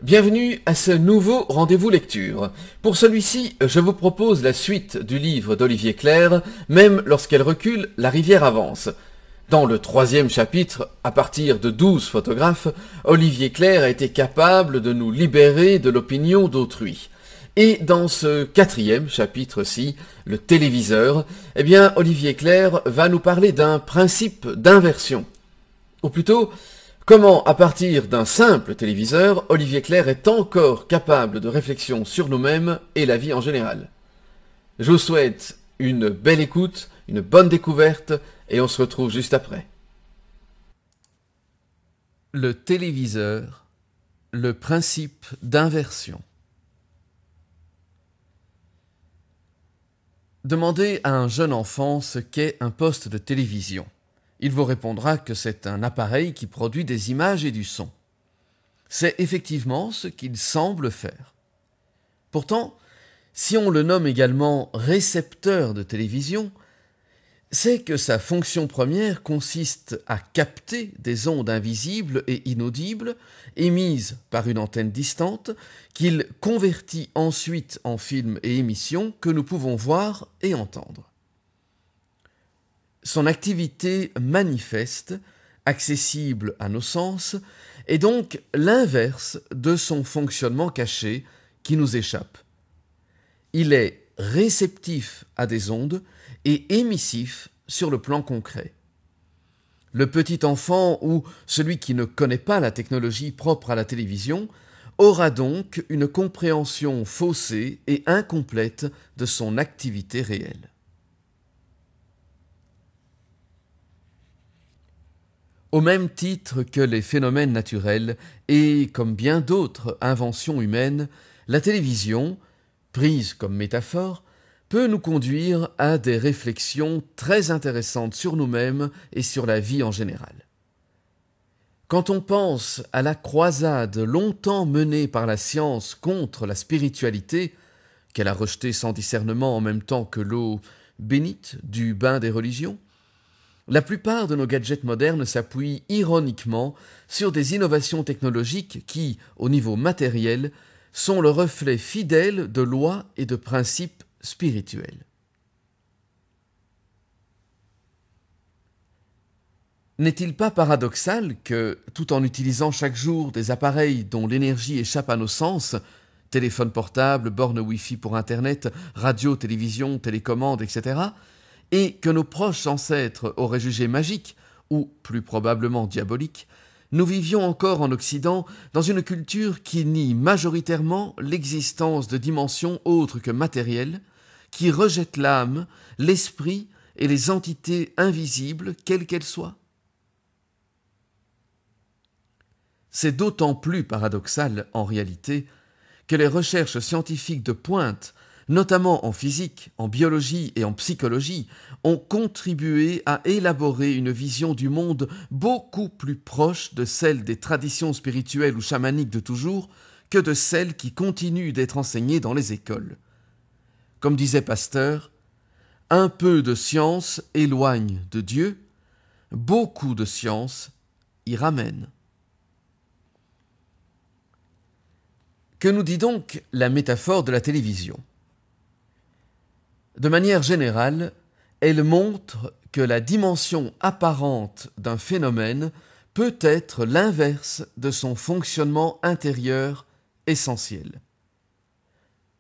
Bienvenue à ce nouveau rendez-vous lecture. Pour celui-ci, je vous propose la suite du livre d'Olivier Clerc, Même lorsqu'elle recule, la rivière avance. Dans le 3e chapitre, à partir de 12 photographes, Olivier Clerc a été capable de nous libérer de l'opinion d'autrui. Et dans ce 4e chapitre-ci, le téléviseur, Olivier Clerc va nous parler d'un principe d'inversion. Ou plutôt, comment, à partir d'un simple téléviseur, Olivier Clerc est encore capable de réflexion sur nous-mêmes et la vie en général. Je vous souhaite une belle écoute, une bonne découverte, et on se retrouve juste après. Le téléviseur, le principe d'inversion. Demandez à un jeune enfant ce qu'est un poste de télévision. Il vous répondra que c'est un appareil qui produit des images et du son. C'est effectivement ce qu'il semble faire. Pourtant, si on le nomme également récepteur de télévision, c'est que sa fonction première consiste à capter des ondes invisibles et inaudibles émises par une antenne distante qu'il convertit ensuite en films et émissions que nous pouvons voir et entendre. Son activité manifeste, accessible à nos sens, est donc l'inverse de son fonctionnement caché qui nous échappe. Il est réceptif à des ondes et émissif sur le plan concret. Le petit enfant ou celui qui ne connaît pas la technologie propre à la télévision aura donc une compréhension faussée et incomplète de son activité réelle. Au même titre que les phénomènes naturels et comme bien d'autres inventions humaines, la télévision, prise comme métaphore, peut nous conduire à des réflexions très intéressantes sur nous-mêmes et sur la vie en général. Quand on pense à la croisade longtemps menée par la science contre la spiritualité, qu'elle a rejetée sans discernement en même temps que l'eau bénite du bain des religions, la plupart de nos gadgets modernes s'appuient ironiquement sur des innovations technologiques qui, au niveau matériel, sont le reflet fidèle de lois et de principes spirituels. N'est-il pas paradoxal que, tout en utilisant chaque jour des appareils dont l'énergie échappe à nos sens, téléphone portable, borne Wi-Fi pour Internet, radio, télévision, télécommande, etc., et que nos proches ancêtres auraient jugé magique, ou plus probablement diabolique, nous vivions encore en Occident dans une culture qui nie majoritairement l'existence de dimensions autres que matérielles, qui rejette l'âme, l'esprit et les entités invisibles, quelles qu'elles soient. C'est d'autant plus paradoxal, en réalité, que les recherches scientifiques de pointe, notamment en physique, en biologie et en psychologie, ont contribué à élaborer une vision du monde beaucoup plus proche de celle des traditions spirituelles ou chamaniques de toujours que de celle qui continue d'être enseignée dans les écoles. Comme disait Pasteur, « Un peu de science éloigne de Dieu, beaucoup de science y ramène. » Que nous dit donc la métaphore de la télévision ? De manière générale, elle montre que la dimension apparente d'un phénomène peut être l'inverse de son fonctionnement intérieur essentiel.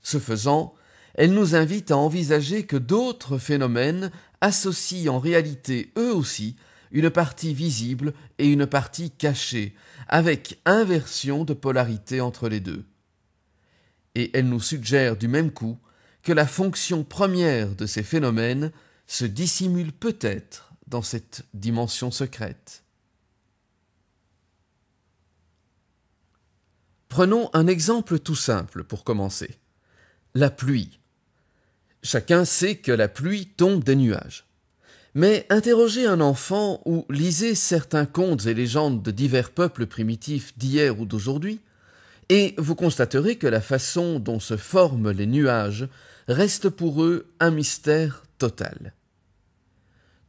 Ce faisant, elle nous invite à envisager que d'autres phénomènes associent en réalité eux aussi une partie visible et une partie cachée, avec inversion de polarité entre les deux. Et elle nous suggère du même coup que la fonction première de ces phénomènes se dissimule peut-être dans cette dimension secrète. Prenons un exemple tout simple pour commencer. La pluie. Chacun sait que la pluie tombe des nuages. Mais interrogez un enfant ou lisez certains contes et légendes de divers peuples primitifs d'hier ou d'aujourd'hui, et vous constaterez que la façon dont se forment les nuages reste pour eux un mystère total.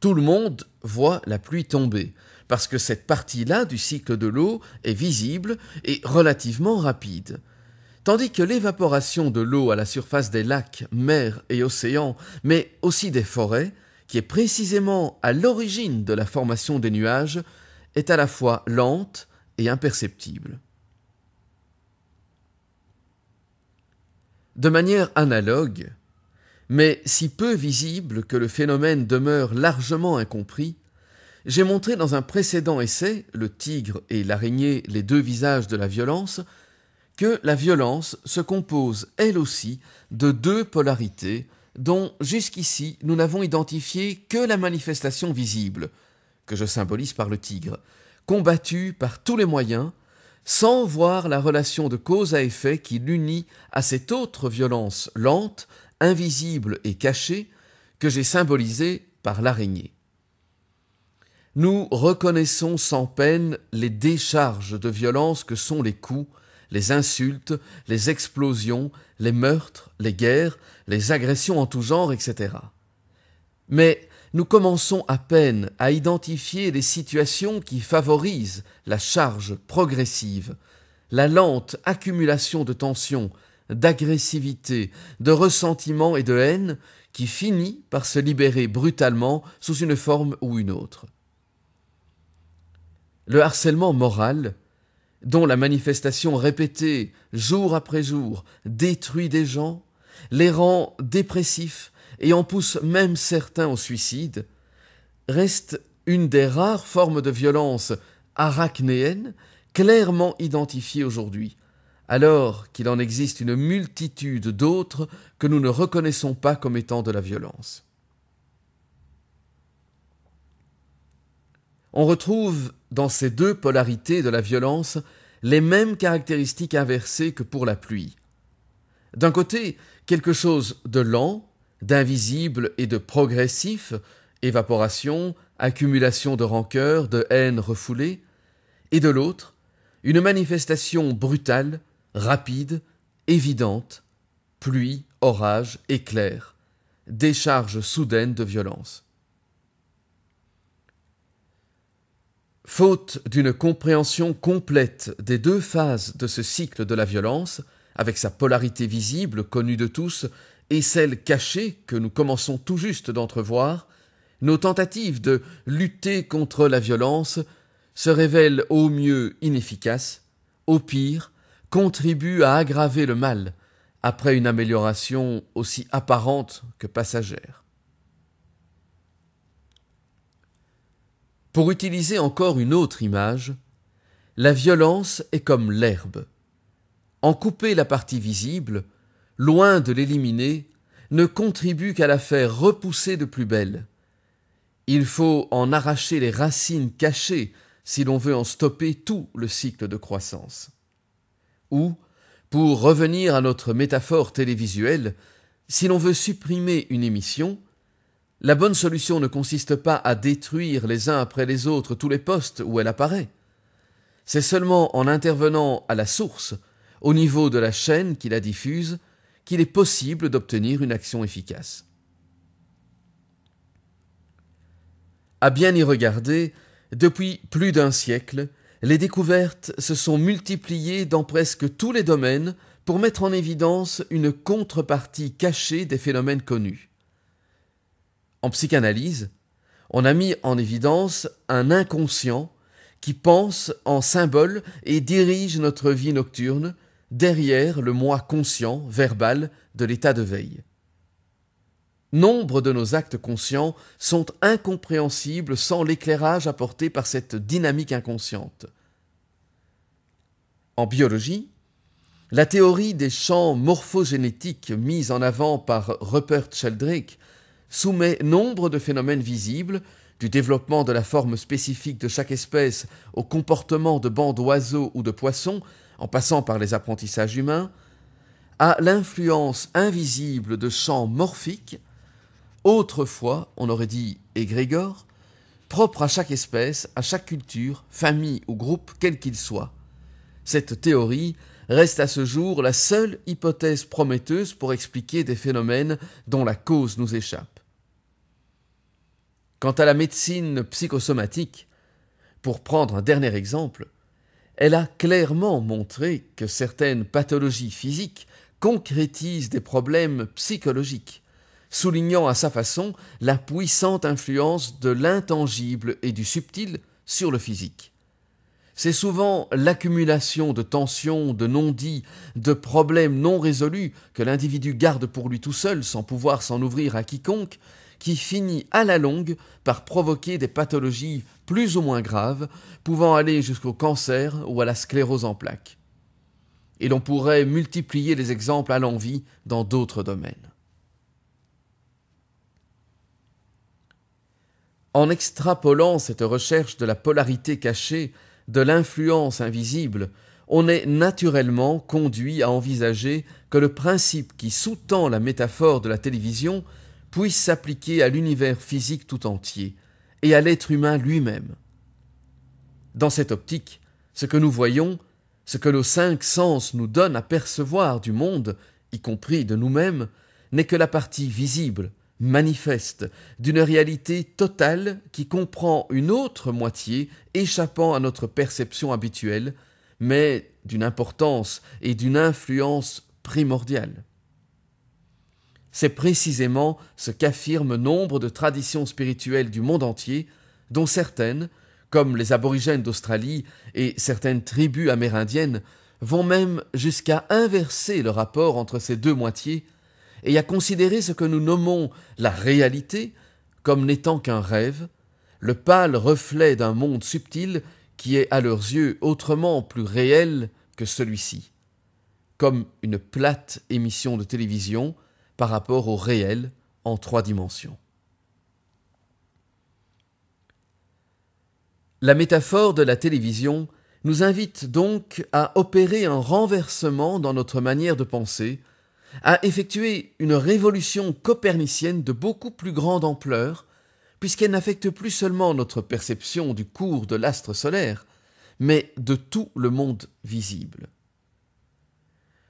Tout le monde voit la pluie tomber, parce que cette partie-là du cycle de l'eau est visible et relativement rapide. Tandis que l'évaporation de l'eau à la surface des lacs, mers et océans, mais aussi des forêts, qui est précisément à l'origine de la formation des nuages, est à la fois lente et imperceptible. De manière analogue, mais si peu visible que le phénomène demeure largement incompris, j'ai montré dans un précédent essai, Le tigre et l'araignée, les deux visages de la violence, que la violence se compose elle aussi de deux polarités dont jusqu'ici nous n'avons identifié que la manifestation visible, que je symbolise par le tigre, combattue par tous les moyens, sans voir la relation de cause à effet qui l'unit à cette autre violence lente, invisible et cachée que j'ai symbolisée par l'araignée. Nous reconnaissons sans peine les décharges de violence que sont les coups, les insultes, les explosions, les meurtres, les guerres, les agressions en tout genre, etc. Mais nous commençons à peine à identifier les situations qui favorisent la charge progressive, la lente accumulation de tensions, d'agressivité, de ressentiment et de haine qui finit par se libérer brutalement sous une forme ou une autre. Le harcèlement moral, dont la manifestation répétée jour après jour détruit des gens, les rend dépressifs et en pousse même certains au suicide, reste une des rares formes de violence arachnéenne clairement identifiée aujourd'hui, alors qu'il en existe une multitude d'autres que nous ne reconnaissons pas comme étant de la violence. On retrouve dans ces deux polarités de la violence les mêmes caractéristiques inversées que pour la pluie. D'un côté, quelque chose de lent, d'invisible et de progressif, évaporation, accumulation de rancœur, de haine refoulée, et de l'autre, une manifestation brutale, rapide, évidente, pluie, orage, éclair, décharge soudaine de violence. Faute d'une compréhension complète des deux phases de ce cycle de la violence, avec sa polarité visible connue de tous et celle cachée que nous commençons tout juste d'entrevoir, nos tentatives de lutter contre la violence se révèlent au mieux inefficaces, au pire contribuent à aggraver le mal, après une amélioration aussi apparente que passagère. Pour utiliser encore une autre image, la violence est comme l'herbe. En couper la partie visible, loin de l'éliminer, ne contribue qu'à la faire repousser de plus belle. Il faut en arracher les racines cachées si l'on veut en stopper tout le cycle de croissance. Ou, pour revenir à notre métaphore télévisuelle, si l'on veut supprimer une émission, la bonne solution ne consiste pas à détruire les uns après les autres tous les postes où elle apparaît. C'est seulement en intervenant à la source, au niveau de la chaîne qui la diffuse, qu'il est possible d'obtenir une action efficace. À bien y regarder, depuis plus d'un siècle, les découvertes se sont multipliées dans presque tous les domaines pour mettre en évidence une contrepartie cachée des phénomènes connus. En psychanalyse, on a mis en évidence un inconscient qui pense en symbole et dirige notre vie nocturne derrière le moi conscient, verbal, de l'état de veille. Nombre de nos actes conscients sont incompréhensibles sans l'éclairage apporté par cette dynamique inconsciente. En biologie, la théorie des champs morphogénétiques mise en avant par Rupert Sheldrake soumet nombre de phénomènes visibles, du développement de la forme spécifique de chaque espèce au comportement de bancs d'oiseaux ou de poissons, en passant par les apprentissages humains, à l'influence invisible de champs morphiques, autrefois, on aurait dit égrégores, propres à chaque espèce, à chaque culture, famille ou groupe, quel qu'il soit. Cette théorie reste à ce jour la seule hypothèse prometteuse pour expliquer des phénomènes dont la cause nous échappe. Quant à la médecine psychosomatique, Pour prendre un dernier exemple, elle a clairement montré que certaines pathologies physiques concrétisent des problèmes psychologiques, soulignant à sa façon la puissante influence de l'intangible et du subtil sur le physique. C'est souvent l'accumulation de tensions, de non-dits, de problèmes non résolus que l'individu garde pour lui tout seul sans pouvoir s'en ouvrir à quiconque, qui finit à la longue par provoquer des pathologies plus ou moins graves, pouvant aller jusqu'au cancer ou à la sclérose en plaques. Et l'on pourrait multiplier les exemples à l'envi dans d'autres domaines. En extrapolant cette recherche de la polarité cachée, de l'influence invisible, on est naturellement conduit à envisager que le principe qui sous-tend la métaphore de la télévision puisse s'appliquer à l'univers physique tout entier et à l'être humain lui-même. Dans cette optique, ce que nous voyons, ce que nos 5 sens nous donnent à percevoir du monde, y compris de nous-mêmes, n'est que la partie visible, manifeste, d'une réalité totale qui comprend une autre moitié échappant à notre perception habituelle, mais d'une importance et d'une influence primordiale. C'est précisément ce qu'affirment nombre de traditions spirituelles du monde entier, dont certaines, comme les aborigènes d'Australie et certaines tribus amérindiennes, vont même jusqu'à inverser le rapport entre ces deux moitiés et à considérer ce que nous nommons la réalité comme n'étant qu'un rêve, le pâle reflet d'un monde subtil qui est à leurs yeux autrement plus réel que celui-ci, comme une plate émission de télévision par rapport au réel en 3 dimensions. La métaphore de la télévision nous invite donc à opérer un renversement dans notre manière de penser, à effectuer une révolution copernicienne de beaucoup plus grande ampleur, puisqu'elle n'affecte plus seulement notre perception du cours de l'astre solaire, mais de tout le monde visible.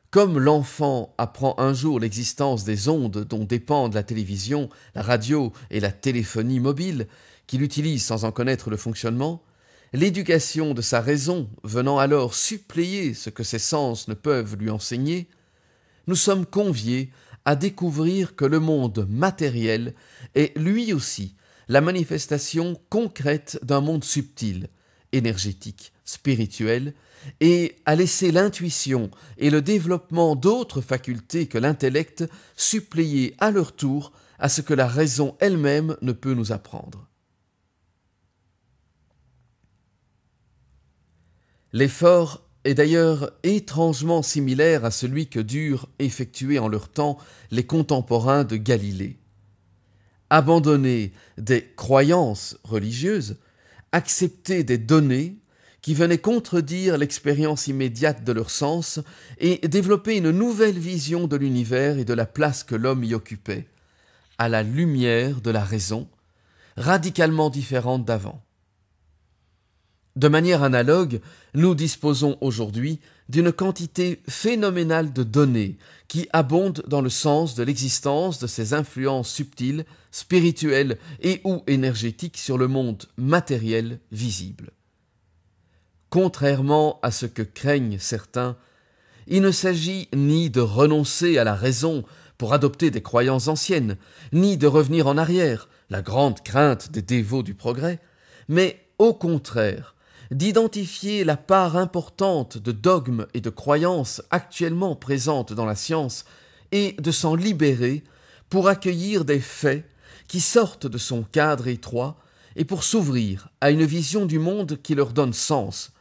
Comme l'enfant apprend un jour l'existence des ondes dont dépendent la télévision, la radio et la téléphonie mobile, qu'il utilise sans en connaître le fonctionnement, l'éducation de sa raison venant alors suppléer ce que ses sens ne peuvent lui enseigner, nous sommes conviés à découvrir que le monde matériel est lui aussi la manifestation concrète d'un monde subtil, énergétique, spirituel, et à laisser l'intuition et le développement d'autres facultés que l'intellect suppléer à leur tour à ce que la raison elle-même ne peut nous apprendre. L'effort est d'ailleurs étrangement similaire à celui que durent effectuer en leur temps les contemporains de Galilée. Abandonner des croyances religieuses, accepter des données qui venaient contredire l'expérience immédiate de leurs sens et développer une nouvelle vision de l'univers et de la place que l'homme y occupait, à la lumière de la raison, radicalement différente d'avant. De manière analogue, nous disposons aujourd'hui d'une quantité phénoménale de données qui abondent dans le sens de l'existence de ces influences subtiles, spirituelles et ou énergétiques sur le monde matériel visible. Contrairement à ce que craignent certains, il ne s'agit ni de renoncer à la raison pour adopter des croyances anciennes, ni de revenir en arrière, la grande crainte des dévots du progrès, mais au contraire, d'identifier la part importante de dogmes et de croyances actuellement présentes dans la science et de s'en libérer pour accueillir des faits qui sortent de son cadre étroit et pour s'ouvrir à une vision du monde qui leur donne sens,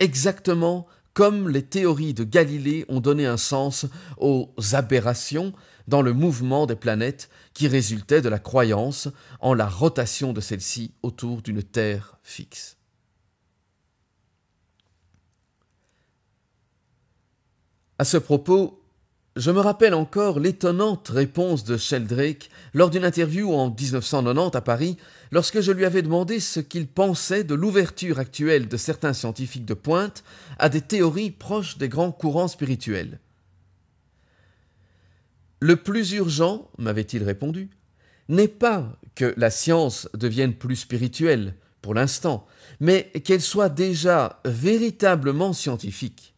exactement comme les théories de Galilée ont donné un sens aux aberrations dans le mouvement des planètes qui résultait de la croyance en la rotation de celles-ci autour d'une Terre fixe. À ce propos, je me rappelle encore l'étonnante réponse de Sheldrake lors d'une interview en 1990 à Paris, lorsque je lui avais demandé ce qu'il pensait de l'ouverture actuelle de certains scientifiques de pointe à des théories proches des grands courants spirituels. Le plus urgent, m'avait-il répondu, n'est pas que la science devienne plus spirituelle, pour l'instant, mais qu'elle soit déjà véritablement scientifique.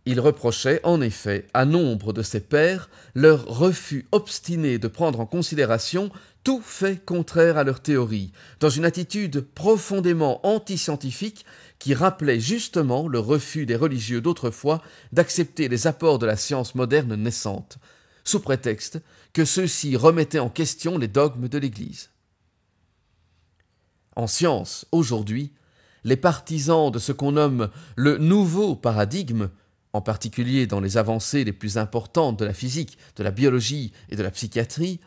Il reprochait en effet à nombre de ses pairs leur refus obstiné de prendre en considération tout fait contraire à leur théorie, dans une attitude profondément antiscientifique qui rappelait justement le refus des religieux d'autrefois d'accepter les apports de la science moderne naissante, sous prétexte que ceux-ci remettaient en question les dogmes de l'Église. En science, aujourd'hui, les partisans de ce qu'on nomme le nouveau paradigme, en particulier dans les avancées les plus importantes de la physique, de la biologie et de la psychiatrie,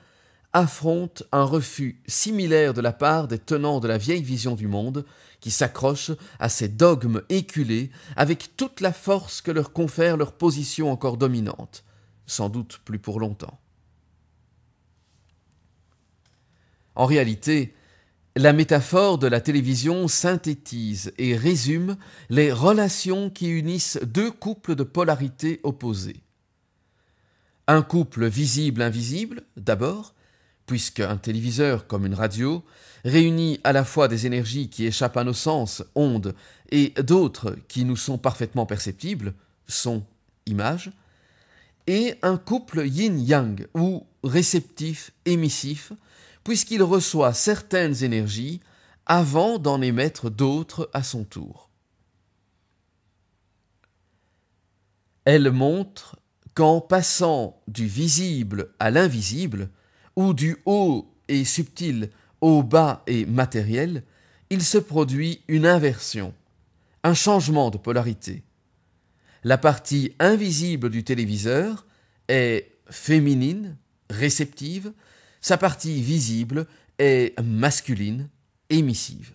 affrontent un refus similaire de la part des tenants de la vieille vision du monde, qui s'accrochent à ces dogmes éculés avec toute la force que leur confère leur position encore dominante, sans doute plus pour longtemps. En réalité, la métaphore de la télévision synthétise et résume les relations qui unissent deux couples de polarités opposées. Un couple visible-invisible, d'abord, puisque un téléviseur, comme une radio, réunit à la fois des énergies qui échappent à nos sens, ondes, et d'autres qui nous sont parfaitement perceptibles, son, image, et un couple yin-yang, ou réceptif-émissif, puisqu'il reçoit certaines énergies avant d'en émettre d'autres à son tour. Elle montre qu'en passant du visible à l'invisible, ou du haut et subtil au bas et matériel, il se produit une inversion, un changement de polarité. La partie invisible du téléviseur est féminine, réceptive, sa partie visible est masculine, émissive.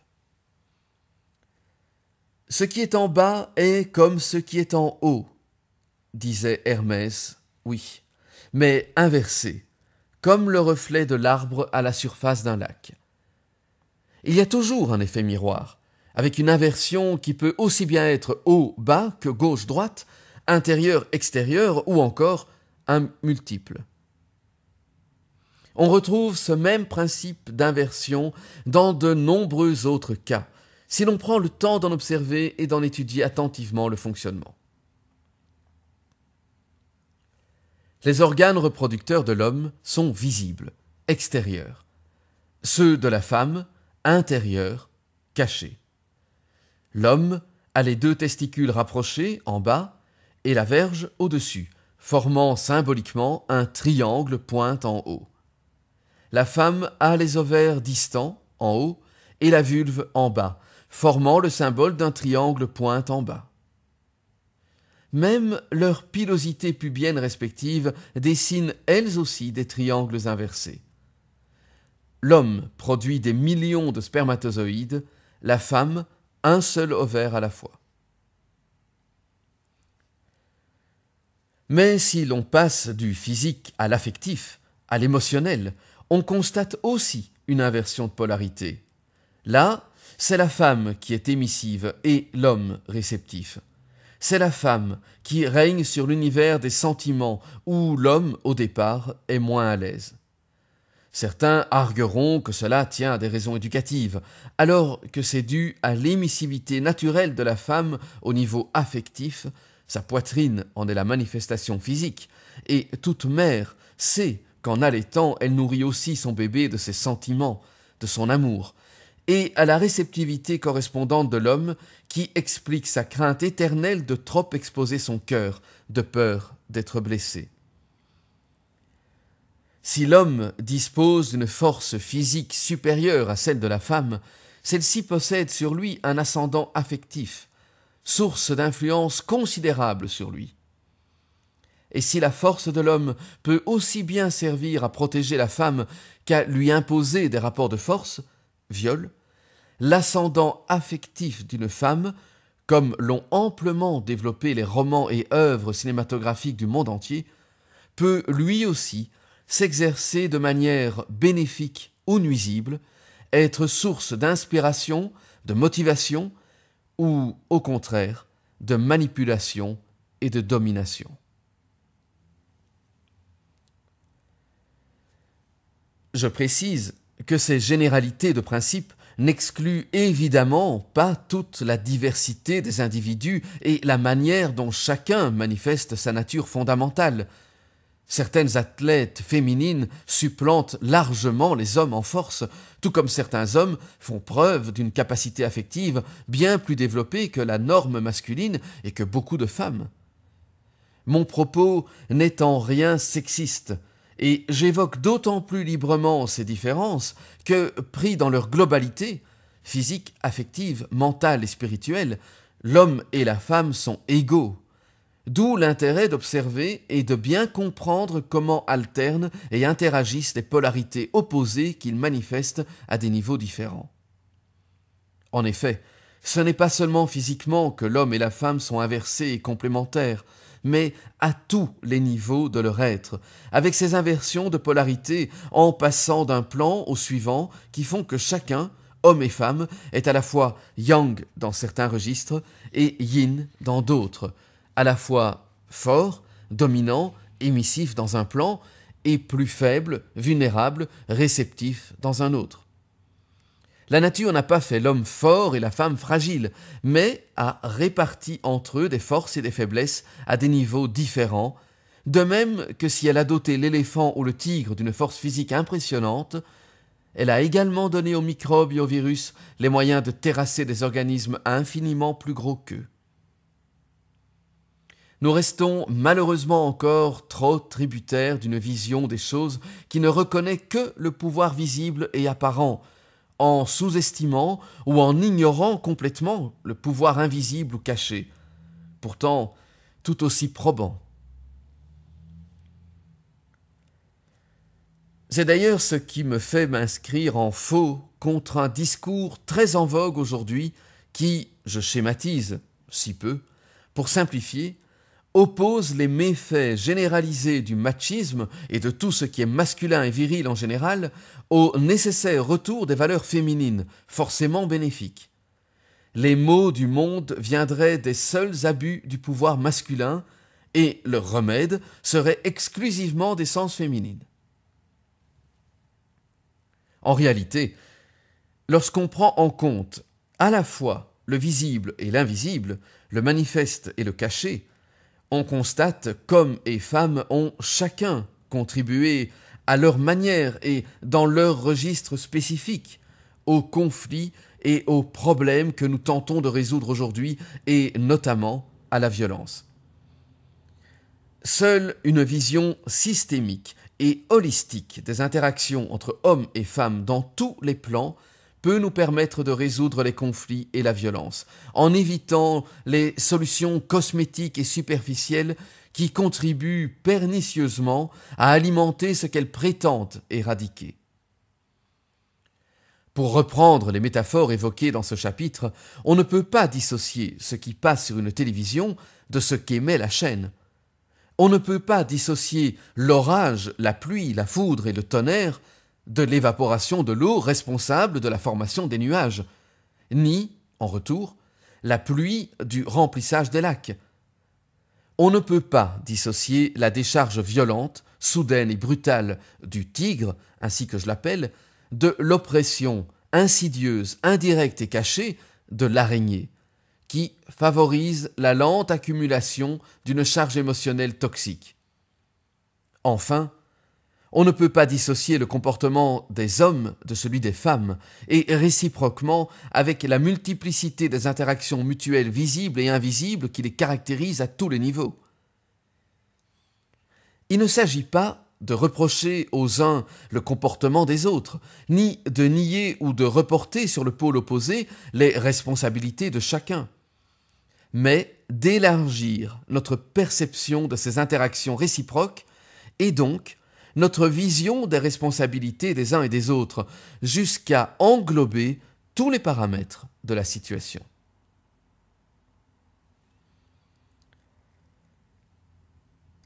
Ce qui est en bas est comme ce qui est en haut, disait Hermès, oui, mais inversé, comme le reflet de l'arbre à la surface d'un lac. Il y a toujours un effet miroir, avec une inversion qui peut aussi bien être haut-bas que gauche-droite, intérieur-extérieur ou encore un multiple. On retrouve ce même principe d'inversion dans de nombreux autres cas, si l'on prend le temps d'en observer et d'en étudier attentivement le fonctionnement. Les organes reproducteurs de l'homme sont visibles, extérieurs. Ceux de la femme, intérieurs, cachés. L'homme a les deux testicules rapprochés en bas et la verge au-dessus, formant symboliquement un triangle pointe en haut. La femme a les ovaires distants, en haut, et la vulve en bas, formant le symbole d'un triangle pointe en bas. Même leurs pilosités pubiennes respectives dessinent elles aussi des triangles inversés. L'homme produit des millions de spermatozoïdes, la femme un seul ovaire à la fois. Mais si l'on passe du physique à l'affectif, à l'émotionnel, on constate aussi une inversion de polarité. Là, c'est la femme qui est émissive et l'homme réceptif. C'est la femme qui règne sur l'univers des sentiments où l'homme, au départ, est moins à l'aise. Certains argueront que cela tient à des raisons éducatives, alors que c'est dû à l'émissivité naturelle de la femme au niveau affectif. Sa poitrine en est la manifestation physique, et toute mère sait qu'en allaitant, elle nourrit aussi son bébé de ses sentiments, de son amour, et à la réceptivité correspondante de l'homme qui explique sa crainte éternelle de trop exposer son cœur, de peur d'être blessé. Si l'homme dispose d'une force physique supérieure à celle de la femme, celle-ci possède sur lui un ascendant affectif, source d'influence considérable sur lui. Et si la force de l'homme peut aussi bien servir à protéger la femme qu'à lui imposer des rapports de force, viol, l'ascendant affectif d'une femme, comme l'ont amplement développé les romans et œuvres cinématographiques du monde entier, peut lui aussi s'exercer de manière bénéfique ou nuisible, être source d'inspiration, de motivation, ou, au contraire, de manipulation et de domination. Je précise que ces généralités de principe n'excluent évidemment pas toute la diversité des individus et la manière dont chacun manifeste sa nature fondamentale. Certaines athlètes féminines supplantent largement les hommes en force, tout comme certains hommes font preuve d'une capacité affective bien plus développée que la norme masculine et que beaucoup de femmes. Mon propos n'est en rien sexiste, et j'évoque d'autant plus librement ces différences que, pris dans leur globalité, physique, affective, mentale et spirituelle, l'homme et la femme sont égaux. D'où l'intérêt d'observer et de bien comprendre comment alternent et interagissent les polarités opposées qu'ils manifestent à des niveaux différents. En effet, ce n'est pas seulement physiquement que l'homme et la femme sont inversés et complémentaires, mais à tous les niveaux de leur être, avec ces inversions de polarité en passant d'un plan au suivant qui font que chacun, homme et femme, est à la fois yang dans certains registres et yin dans d'autres, à la fois fort, dominant, émissif dans un plan, et plus faible, vulnérable, réceptif dans un autre. La nature n'a pas fait l'homme fort et la femme fragile, mais a réparti entre eux des forces et des faiblesses à des niveaux différents, de même que si elle a doté l'éléphant ou le tigre d'une force physique impressionnante, elle a également donné aux microbes et aux virus les moyens de terrasser des organismes infiniment plus gros qu'eux. Nous restons malheureusement encore trop tributaires d'une vision des choses qui ne reconnaît que le pouvoir visible et apparent, en sous-estimant ou en ignorant complètement le pouvoir invisible ou caché, pourtant tout aussi probant. C'est d'ailleurs ce qui me fait m'inscrire en faux contre un discours très en vogue aujourd'hui qui, je schématise si peu, pour simplifier, oppose les méfaits généralisés du machisme et de tout ce qui est masculin et viril en général au nécessaire retour des valeurs féminines, forcément bénéfiques. Les maux du monde viendraient des seuls abus du pouvoir masculin et leur remède serait exclusivement d'essence féminine. En réalité, lorsqu'on prend en compte à la fois le visible et l'invisible, le manifeste et le caché, on constate qu'hommes et femmes ont chacun contribué à leur manière et dans leur registre spécifique aux conflits et aux problèmes que nous tentons de résoudre aujourd'hui et notamment à la violence. Seule une vision systémique et holistique des interactions entre hommes et femmes dans tous les plans peut nous permettre de résoudre les conflits et la violence, en évitant les solutions cosmétiques et superficielles qui contribuent pernicieusement à alimenter ce qu'elles prétendent éradiquer. Pour reprendre les métaphores évoquées dans ce chapitre, on ne peut pas dissocier ce qui passe sur une télévision de ce qu'émet la chaîne. On ne peut pas dissocier l'orage, la pluie, la foudre et le tonnerre de l'évaporation de l'eau responsable de la formation des nuages, ni, en retour, la pluie du remplissage des lacs. On ne peut pas dissocier la décharge violente, soudaine et brutale du tigre, ainsi que je l'appelle, de l'oppression insidieuse, indirecte et cachée de l'araignée, qui favorise la lente accumulation d'une charge émotionnelle toxique. Enfin, on ne peut pas dissocier le comportement des hommes de celui des femmes, et réciproquement avec la multiplicité des interactions mutuelles visibles et invisibles qui les caractérisent à tous les niveaux. Il ne s'agit pas de reprocher aux uns le comportement des autres, ni de nier ou de reporter sur le pôle opposé les responsabilités de chacun, mais d'élargir notre perception de ces interactions réciproques et donc notre vision des responsabilités des uns et des autres, jusqu'à englober tous les paramètres de la situation.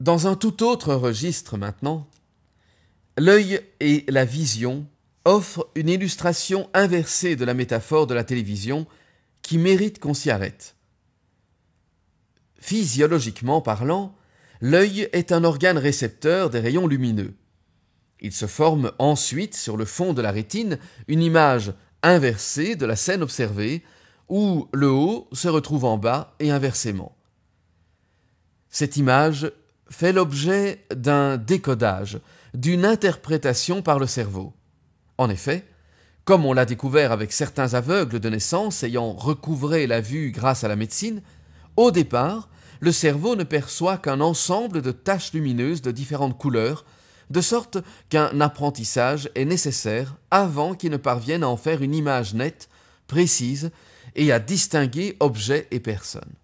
Dans un tout autre registre maintenant, l'œil et la vision offrent une illustration inversée de la métaphore de la télévision qui mérite qu'on s'y arrête. Physiologiquement parlant, l'œil est un organe récepteur des rayons lumineux. Il se forme ensuite sur le fond de la rétine une image inversée de la scène observée, où le haut se retrouve en bas et inversement. Cette image fait l'objet d'un décodage, d'une interprétation par le cerveau. En effet, comme on l'a découvert avec certains aveugles de naissance ayant recouvré la vue grâce à la médecine, au départ, le cerveau ne perçoit qu'un ensemble de taches lumineuses de différentes couleurs, de sorte qu'un apprentissage est nécessaire avant qu'il ne parvienne à en faire une image nette, précise, et à distinguer objets et personnes.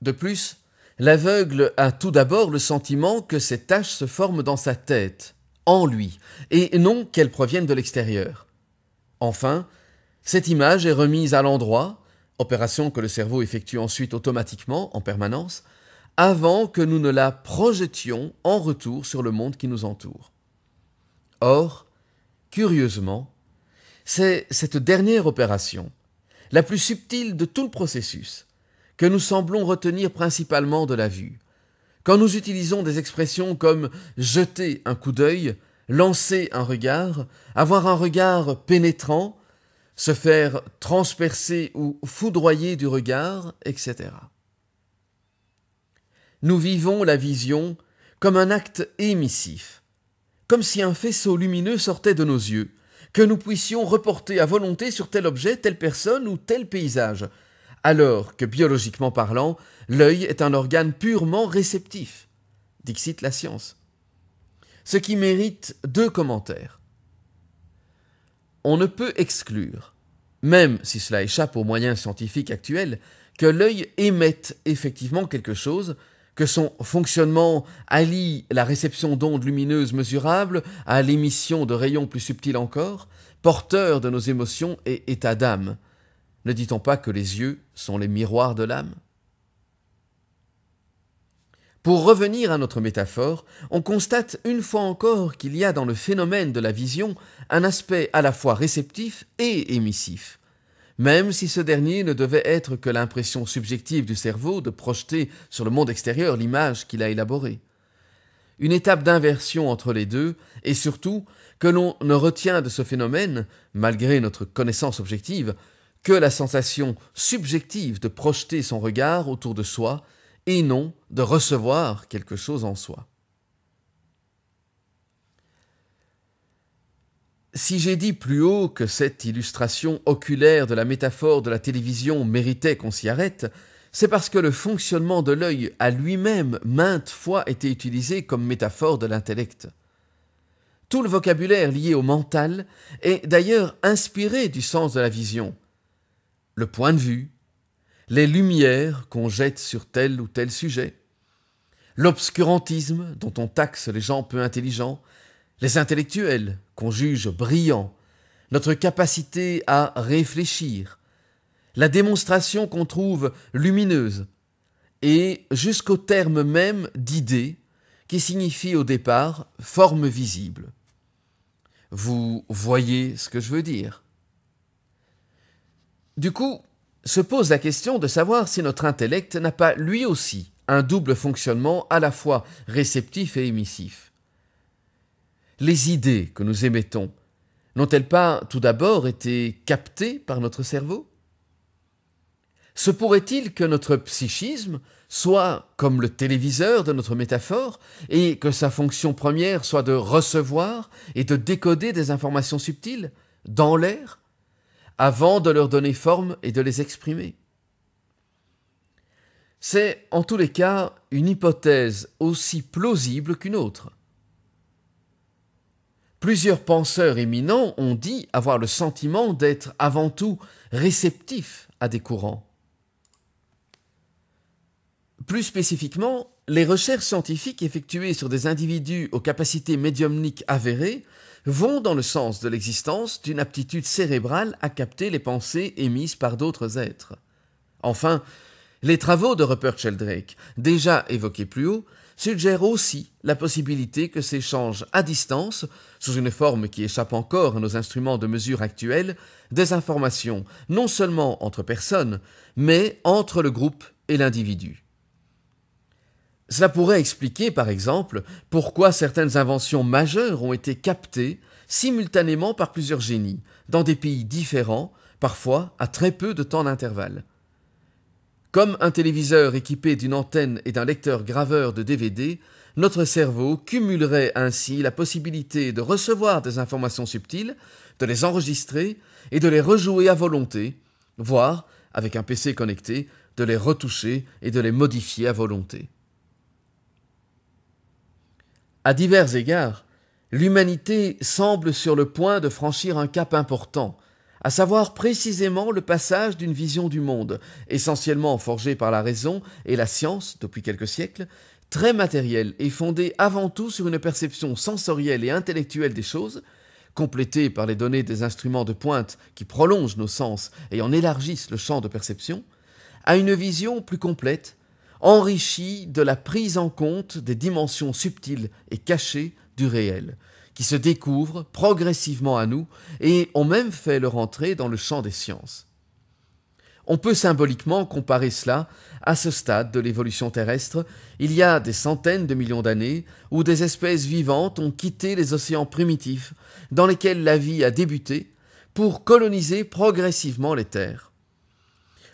De plus, l'aveugle a tout d'abord le sentiment que ces taches se forment dans sa tête, en lui, et non qu'elles proviennent de l'extérieur. Enfin, cette image est remise à l'endroit, opération que le cerveau effectue ensuite automatiquement, en permanence, avant que nous ne la projetions en retour sur le monde qui nous entoure. Or, curieusement, c'est cette dernière opération, la plus subtile de tout le processus, que nous semblons retenir principalement de la vue. Quand nous utilisons des expressions comme « jeter un coup d'œil »,« lancer un regard »,« avoir un regard pénétrant », « se faire transpercer ou foudroyer du regard », etc. Nous vivons la vision comme un acte émissif, comme si un faisceau lumineux sortait de nos yeux, que nous puissions reporter à volonté sur tel objet, telle personne ou tel paysage, alors que, biologiquement parlant, l'œil est un organe purement réceptif. Dixit la science. Ce qui mérite 2 commentaires. On ne peut exclure, même si cela échappe aux moyens scientifiques actuels, que l'œil émette effectivement quelque chose, que son fonctionnement allie la réception d'ondes lumineuses mesurables à l'émission de rayons plus subtils encore, porteurs de nos émotions et états d'âme. Ne dit-on pas que les yeux sont les miroirs de l'âme ? Pour revenir à notre métaphore, on constate une fois encore qu'il y a dans le phénomène de la vision un aspect à la fois réceptif et émissif, même si ce dernier ne devait être que l'impression subjective du cerveau de projeter sur le monde extérieur l'image qu'il a élaborée. Une étape d'inversion entre les deux, et surtout que l'on ne retient de ce phénomène, malgré notre connaissance objective, que la sensation subjective de projeter son regard autour de soi, et non de recevoir quelque chose en soi. Si j'ai dit plus haut que cette illustration oculaire de la métaphore de la télévision méritait qu'on s'y arrête, c'est parce que le fonctionnement de l'œil a lui-même maintes fois été utilisé comme métaphore de l'intellect. Tout le vocabulaire lié au mental est d'ailleurs inspiré du sens de la vision. Le point de vue, les lumières qu'on jette sur tel ou tel sujet, l'obscurantisme dont on taxe les gens peu intelligents, les intellectuels qu'on juge brillants, notre capacité à réfléchir, la démonstration qu'on trouve lumineuse, et jusqu'au terme même d'idée qui signifie au départ forme visible. Vous voyez ce que je veux dire. Du coup, se pose la question de savoir si notre intellect n'a pas lui aussi un double fonctionnement à la fois réceptif et émissif. Les idées que nous émettons n'ont-elles pas tout d'abord été captées par notre cerveau ? Se pourrait-il que notre psychisme soit comme le téléviseur de notre métaphore et que sa fonction première soit de recevoir et de décoder des informations subtiles, dans l'air, avant de leur donner forme et de les exprimer? C'est en tous les cas une hypothèse aussi plausible qu'une autre. Plusieurs penseurs éminents ont dit avoir le sentiment d'être avant tout réceptifs à des courants. Plus spécifiquement, les recherches scientifiques effectuées sur des individus aux capacités médiumniques avérées vont dans le sens de l'existence d'une aptitude cérébrale à capter les pensées émises par d'autres êtres. Enfin, les travaux de Rupert Sheldrake, déjà évoqués plus haut, suggèrent aussi la possibilité que s'échangent à distance, sous une forme qui échappe encore à nos instruments de mesure actuels, des informations non seulement entre personnes, mais entre le groupe et l'individu. Cela pourrait expliquer, par exemple, pourquoi certaines inventions majeures ont été captées simultanément par plusieurs génies, dans des pays différents, parfois à très peu de temps d'intervalle. Comme un téléviseur équipé d'une antenne et d'un lecteur graveur de DVD, notre cerveau cumulerait ainsi la possibilité de recevoir des informations subtiles, de les enregistrer et de les rejouer à volonté, voire, avec un PC connecté, de les retoucher et de les modifier à volonté. À divers égards, l'humanité semble sur le point de franchir un cap important, à savoir précisément le passage d'une vision du monde, essentiellement forgée par la raison et la science depuis quelques siècles, très matérielle et fondée avant tout sur une perception sensorielle et intellectuelle des choses, complétée par les données des instruments de pointe qui prolongent nos sens et en élargissent le champ de perception, à une vision plus complète, enrichie de la prise en compte des dimensions subtiles et cachées du réel, qui se découvrent progressivement à nous et ont même fait leur entrée dans le champ des sciences. On peut symboliquement comparer cela à ce stade de l'évolution terrestre, il y a des centaines de millions d'années, où des espèces vivantes ont quitté les océans primitifs, dans lesquels la vie a débuté, pour coloniser progressivement les terres.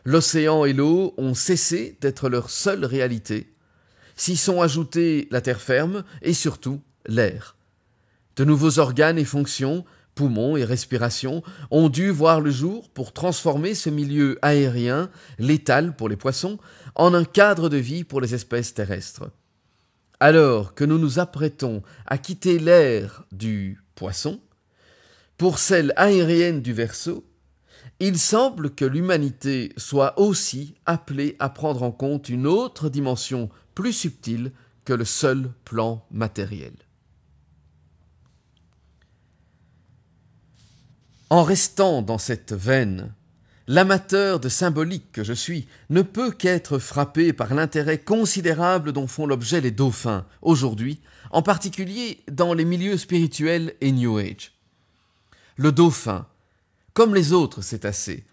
L'océan et l'eau ont cessé d'être leur seule réalité, s'y sont ajoutés la terre ferme et surtout l'air. De nouveaux organes et fonctions, poumons et respiration, ont dû voir le jour pour transformer ce milieu aérien, létal pour les poissons, en un cadre de vie pour les espèces terrestres. Alors que nous nous apprêtons à quitter l'ère du poisson, pour celle aérienne du Verseau, il semble que l'humanité soit aussi appelée à prendre en compte une autre dimension plus subtile que le seul plan matériel. En restant dans cette veine, l'amateur de symbolique que je suis ne peut qu'être frappé par l'intérêt considérable dont font l'objet les dauphins, aujourd'hui, en particulier dans les milieux spirituels et New Age. Le dauphin, comme les autres cétacés,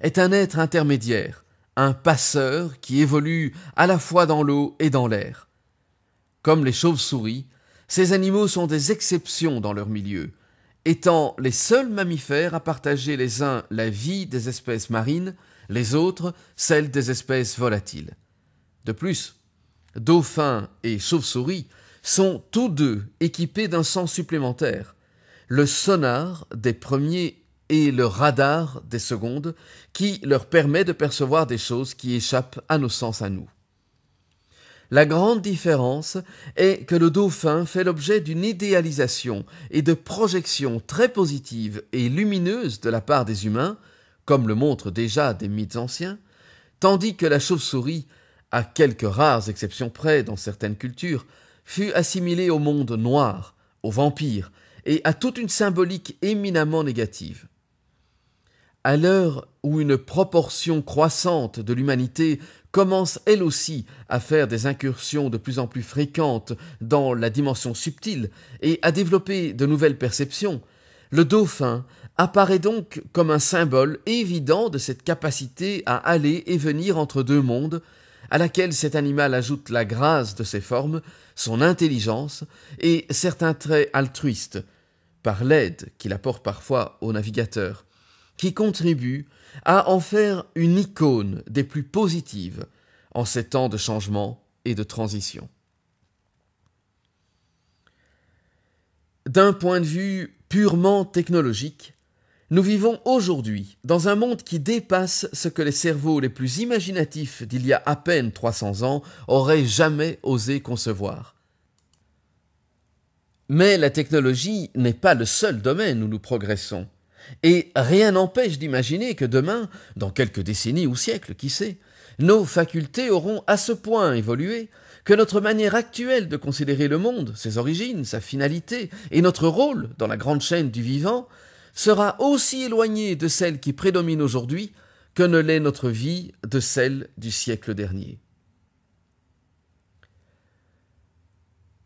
est un être intermédiaire, un passeur qui évolue à la fois dans l'eau et dans l'air. Comme les chauves-souris, ces animaux sont des exceptions dans leur milieu, étant les seuls mammifères à partager les uns la vie des espèces marines, les autres celle des espèces volatiles. De plus, dauphins et chauves-souris sont tous deux équipés d'un sens supplémentaire, le sonar des premiers et le radar des secondes, qui leur permet de percevoir des choses qui échappent à nos sens à nous. La grande différence est que le dauphin fait l'objet d'une idéalisation et de projections très positives et lumineuses de la part des humains, comme le montrent déjà des mythes anciens, tandis que la chauve-souris, à quelques rares exceptions près dans certaines cultures, fut assimilée au monde noir, aux vampires et à toute une symbolique éminemment négative. À l'heure où une proportion croissante de l'humanité commence elle aussi à faire des incursions de plus en plus fréquentes dans la dimension subtile et à développer de nouvelles perceptions, le dauphin apparaît donc comme un symbole évident de cette capacité à aller et venir entre deux mondes, à laquelle cet animal ajoute la grâce de ses formes, son intelligence et certains traits altruistes, par l'aide qu'il apporte parfois aux navigateurs, qui contribue à en faire une icône des plus positives en ces temps de changement et de transition. D'un point de vue purement technologique, nous vivons aujourd'hui dans un monde qui dépasse ce que les cerveaux les plus imaginatifs d'il y a à peine 300 ans auraient jamais osé concevoir. Mais la technologie n'est pas le seul domaine où nous progressons. Et rien n'empêche d'imaginer que demain, dans quelques décennies ou siècles, qui sait, nos facultés auront à ce point évolué que notre manière actuelle de considérer le monde, ses origines, sa finalité et notre rôle dans la grande chaîne du vivant sera aussi éloignée de celle qui prédomine aujourd'hui que ne l'est notre vie de celle du siècle dernier.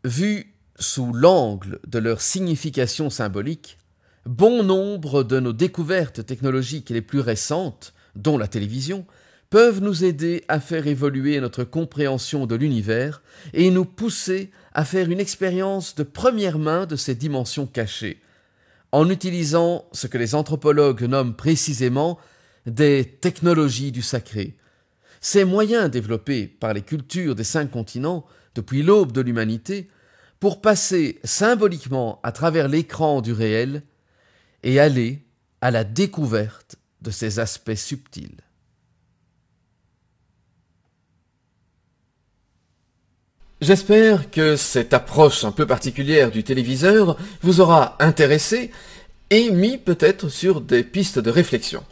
Vu sous l'angle de leur signification symbolique, bon nombre de nos découvertes technologiques les plus récentes, dont la télévision, peuvent nous aider à faire évoluer notre compréhension de l'univers et nous pousser à faire une expérience de première main de ces dimensions cachées, en utilisant ce que les anthropologues nomment précisément des technologies du sacré. Ces moyens développés par les cultures des 5 continents depuis l'aube de l'humanité pour passer symboliquement à travers l'écran du réel et aller à la découverte de ces aspects subtils. J'espère que cette approche un peu particulière du téléviseur vous aura intéressé et mis peut-être sur des pistes de réflexion.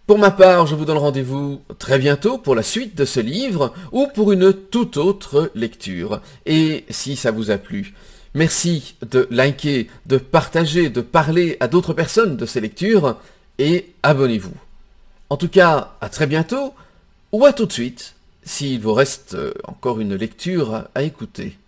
Pour ma part, je vous donne rendez-vous très bientôt pour la suite de ce livre ou pour une toute autre lecture. Et si ça vous a plu, merci de liker, de partager, de parler à d'autres personnes de ces lectures et abonnez-vous. En tout cas, à très bientôt ou à tout de suite s'il vous reste encore une lecture à écouter.